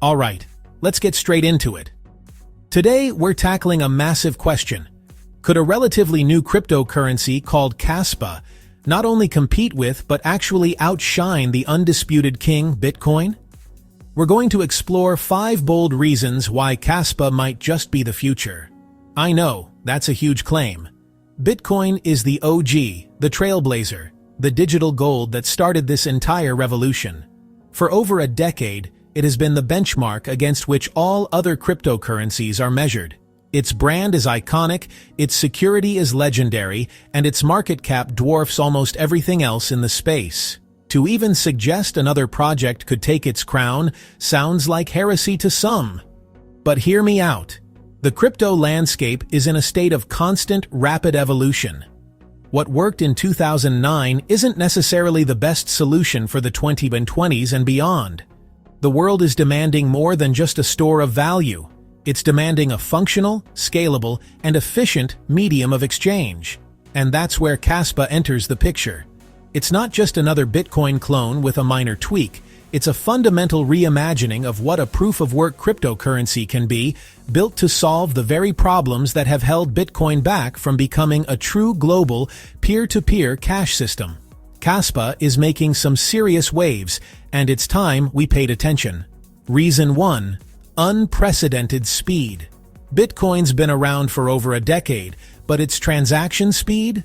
Alright, let's get straight into it. Today, we're tackling a massive question. Could a relatively new cryptocurrency called Kaspa not only compete with but actually outshine the undisputed king, Bitcoin? We're going to explore 5 bold reasons why Kaspa might just be the future. I know, that's a huge claim. Bitcoin is the OG, the trailblazer, the digital gold that started this entire revolution. For over a decade, it has been the benchmark against which all other cryptocurrencies are measured. Its brand is iconic, its security is legendary, and its market cap dwarfs almost everything else in the space. To even suggest another project could take its crown sounds like heresy to some. But hear me out. The crypto landscape is in a state of constant, rapid evolution. What worked in 2009 isn't necessarily the best solution for the 2020s and beyond. The world is demanding more than just a store of value. It's demanding a functional, scalable, and efficient medium of exchange. And that's where Kaspa enters the picture. It's not just another Bitcoin clone with a minor tweak. It's a fundamental reimagining of what a proof-of-work cryptocurrency can be, built to solve the very problems that have held Bitcoin back from becoming a true global, peer-to-peer cash system. Kaspa is making some serious waves, and it's time we paid attention. Reason 1. Unprecedented speed. Bitcoin's been around for over a decade, but its transaction speed?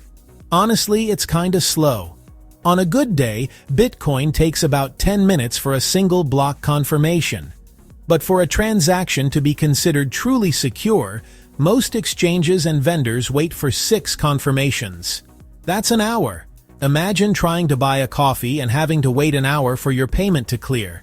Honestly, it's kinda slow. On a good day, Bitcoin takes about 10 minutes for a single block confirmation. But for a transaction to be considered truly secure, most exchanges and vendors wait for 6 confirmations. That's an hour. Imagine trying to buy a coffee and having to wait an hour for your payment to clear.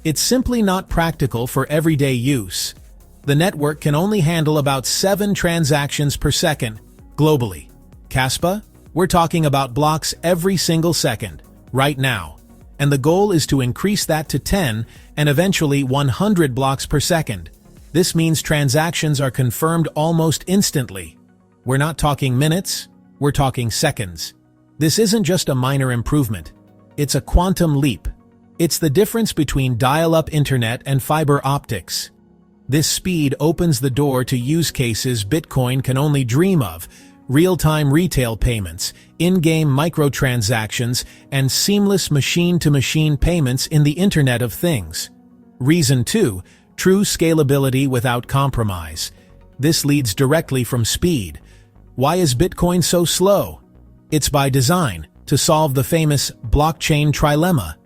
It's simply not practical for everyday use. The network can only handle about 7 transactions per second, globally. Kaspa? We're talking about blocks every single second, right now. And the goal is to increase that to 10 and eventually 100 blocks per second. This means transactions are confirmed almost instantly. We're not talking minutes, we're talking seconds. This isn't just a minor improvement. It's a quantum leap. It's the difference between dial-up internet and fiber optics. This speed opens the door to use cases Bitcoin can only dream of: real-time retail payments, in-game microtransactions, and seamless machine-to-machine payments in the Internet of Things. Reason 2. True scalability without compromise. This leads directly from speed. Why is Bitcoin so slow? It's by design, to solve the famous blockchain trilemma.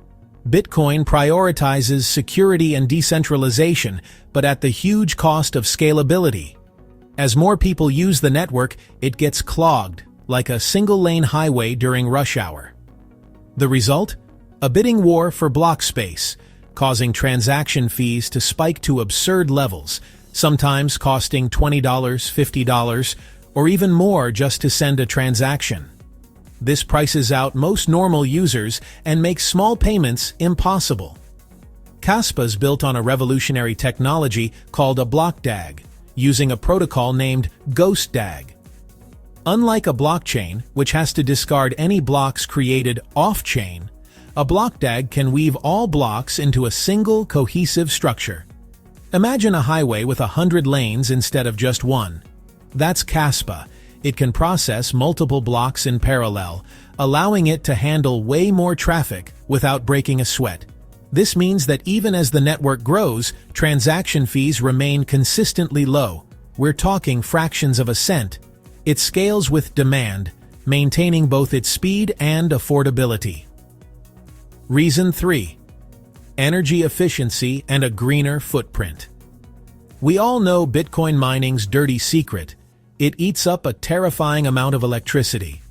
Bitcoin prioritizes security and decentralization, but at the huge cost of scalability. As more people use the network, it gets clogged, like a single-lane highway during rush hour. The result? A bidding war for block space, causing transaction fees to spike to absurd levels, sometimes costing $20, $50, or even more just to send a transaction. This prices out most normal users and makes small payments impossible. Kaspa's built on a revolutionary technology called a block DAG, using a protocol named Ghost DAG. Unlike a blockchain, which has to discard any blocks created off-chain, a block DAG can weave all blocks into a single, cohesive structure. Imagine a highway with 100 lanes instead of just one. That's Kaspa. It can process multiple blocks in parallel, allowing it to handle way more traffic without breaking a sweat. This means that even as the network grows, transaction fees remain consistently low. We're talking fractions of a cent. It scales with demand, maintaining both its speed and affordability. Reason 3. Energy efficiency and a greener footprint. We all know Bitcoin mining's dirty secret. It eats up a terrifying amount of electricity.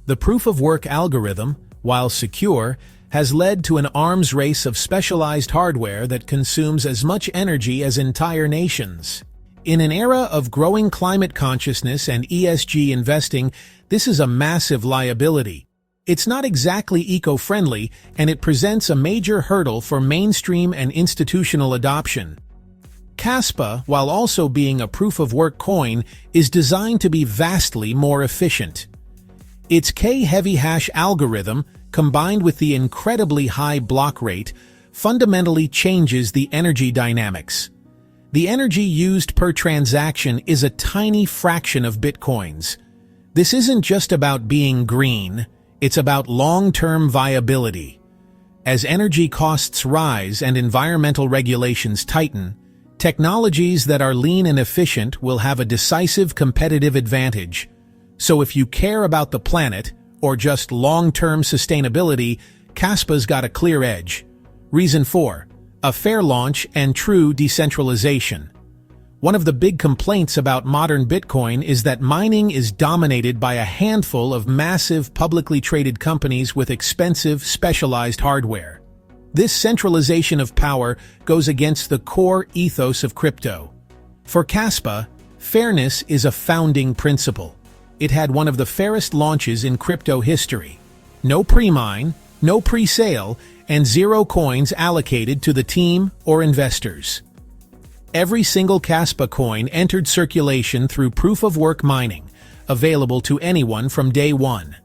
The proof-of-work algorithm, while secure, has led to an arms race of specialized hardware that consumes as much energy as entire nations. In an era of growing climate consciousness and ESG investing, this is a massive liability. It's not exactly eco-friendly, and it presents a major hurdle for mainstream and institutional adoption. Kaspa, while also being a proof-of-work coin, is designed to be vastly more efficient. Its K-heavy hash algorithm, combined with the incredibly high block rate, fundamentally changes the energy dynamics. The energy used per transaction is a tiny fraction of Bitcoin's. This isn't just about being green, it's about long-term viability. As energy costs rise and environmental regulations tighten, technologies that are lean and efficient will have a decisive competitive advantage. So if you care about the planet, or just long-term sustainability, Kaspa's got a clear edge. Reason 4. A fair launch and true decentralization. One of the big complaints about modern Bitcoin is that mining is dominated by a handful of massive publicly traded companies with expensive, specialized hardware. This centralization of power goes against the core ethos of crypto. For Kaspa, fairness is a founding principle. It had one of the fairest launches in crypto history. No pre-mine, no pre-sale, and 0 coins allocated to the team or investors. Every single Kaspa coin entered circulation through proof-of-work mining, available to anyone from day one.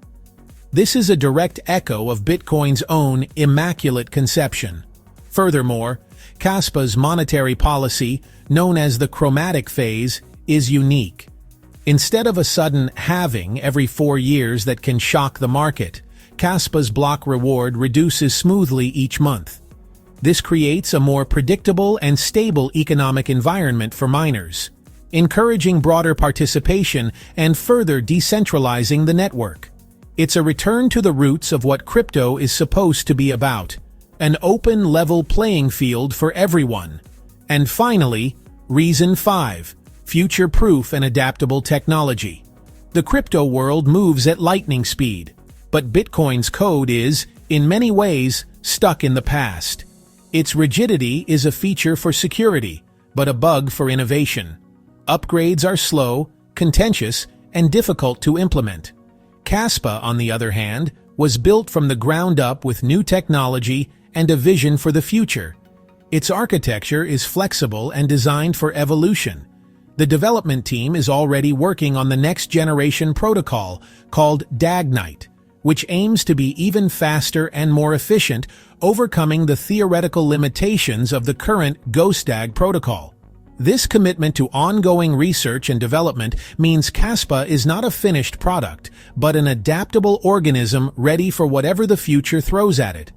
This is a direct echo of Bitcoin's own immaculate conception. Furthermore, Kaspa's monetary policy, known as the chromatic phase, is unique. Instead of a sudden halving every 4 years that can shock the market, Kaspa's block reward reduces smoothly each month. This creates a more predictable and stable economic environment for miners, encouraging broader participation and further decentralizing the network. It's a return to the roots of what crypto is supposed to be about, an open, level playing field for everyone. And finally, reason 5. Future-proof and adaptable technology. The crypto world moves at lightning speed, but Bitcoin's code is, in many ways, stuck in the past. Its rigidity is a feature for security, but a bug for innovation. Upgrades are slow, contentious, and difficult to implement. Kaspa, on the other hand, was built from the ground up with new technology and a vision for the future. Its architecture is flexible and designed for evolution. The development team is already working on the next generation protocol called Dagnite, which aims to be even faster and more efficient, overcoming the theoretical limitations of the current GhostDAG protocol. This commitment to ongoing research and development means Kaspa is not a finished product, but an adaptable organism ready for whatever the future throws at it.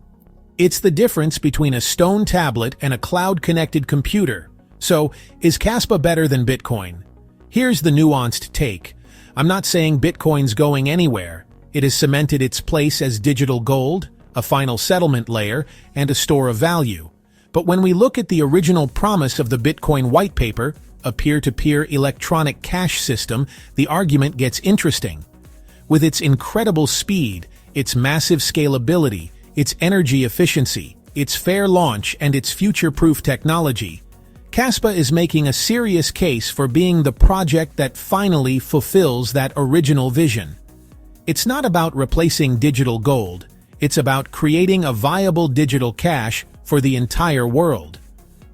It's the difference between a stone tablet and a cloud-connected computer. So, is Kaspa better than Bitcoin? Here's the nuanced take. I'm not saying Bitcoin's going anywhere. It has cemented its place as digital gold, a final settlement layer, and a store of value. But when we look at the original promise of the Bitcoin white paper, a peer-to-peer electronic cash system, the argument gets interesting. With its incredible speed, its massive scalability, its energy efficiency, its fair launch, and its future-proof technology, Kaspa is making a serious case for being the project that finally fulfills that original vision. It's not about replacing digital gold, it's about creating a viable digital cash for the entire world.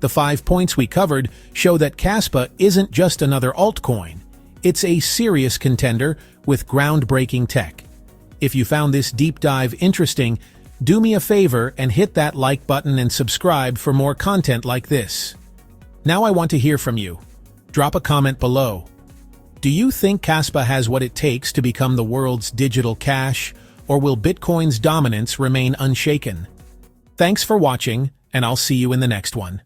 The 5 points we covered show that Kaspa isn't just another altcoin, it's a serious contender with groundbreaking tech. If you found this deep dive interesting, do me a favor and hit that like button and subscribe for more content like this. Now I want to hear from you. Drop a comment below. Do you think Kaspa has what it takes to become the world's digital cash, or will Bitcoin's dominance remain unshaken? Thanks for watching, and I'll see you in the next one.